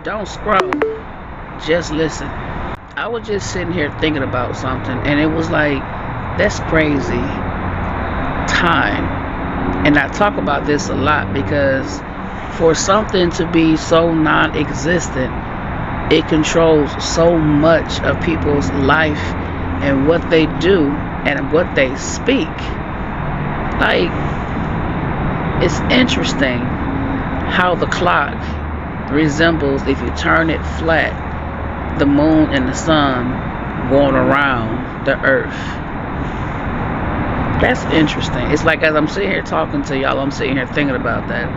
Don't scroll. Just listen. I was just sitting here thinking about something, and it was like, that's crazy. Time. And I talk about this a lot because for something to be so non-existent, it controls so much of people's life and what they do and what they speak. Like, it's interesting how the clock resembles, if you turn it flat, the moon and the sun going around the earth. That's interesting. It's like, as I'm sitting here talking to y'all, I'm sitting here thinking about that.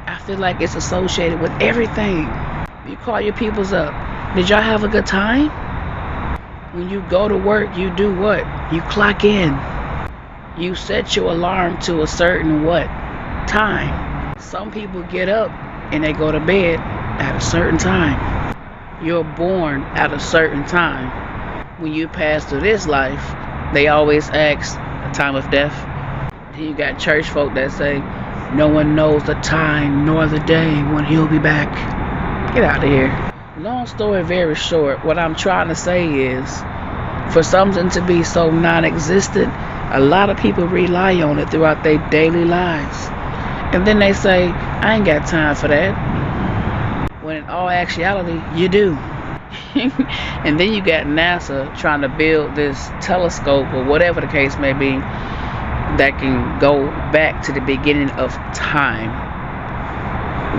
I feel like it's associated with everything. You call your peoples up. Did y'all have a good time? When you go to work, you do what? You clock in. You set your alarm to a certain what? Time. Some people get up and they go to bed at a certain time. You're born at a certain time. When you pass through this life, they always ask the time of death. Then you got church folk that say, no one knows the time nor the day when he'll be back. Get out of here. Long story very short, what I'm trying to say is, for something to be so non-existent, a lot of people rely on it throughout their daily lives. And then they say, I ain't got time for that. When in all actuality, you do. And then you got NASA trying to build this telescope or whatever the case may be that can go back to the beginning of time.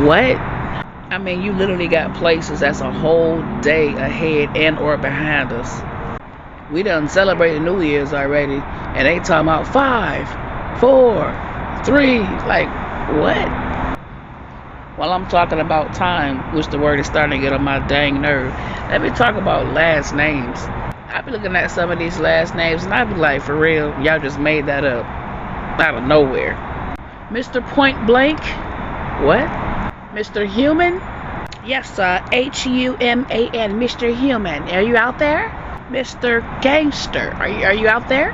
What? I mean, you literally got places that's a whole day ahead and or behind us. We done celebrated New Year's already, and they talking about 5, 4, 3. Like, what? While I'm talking about time, which the word is starting to get on my dang nerve, let me talk about last names. I be looking at some of these last names, and I be like, for real, y'all just made that up out of nowhere. Mr. Point Blank? What? Mr. Human? Yes, sir. H-U-M-A-N. Mr. Human. Are you out there? Mr. Gangster. Are you out there?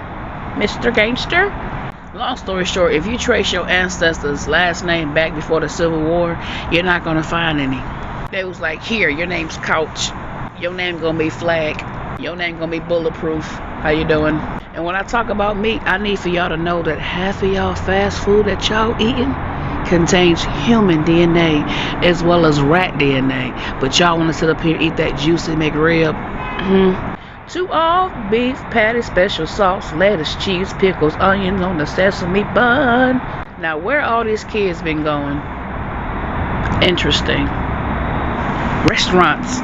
Mr. Gangster? Long story short, if you trace your ancestors' last name back before the Civil War, you're not going to find any. They was like, here, your name's Couch. Your name going to be Flag. Your name going to be Bulletproof. How you doing? And when I talk about meat, I need for y'all to know that half of y'all fast food that y'all eating contains human DNA as well as rat DNA. But y'all want to sit up here and eat that juicy McRib. 2 all beef patty, special sauce, lettuce, cheese, pickles, onions on the sesame bun. Now, where all these kids been going? Interesting. Restaurants.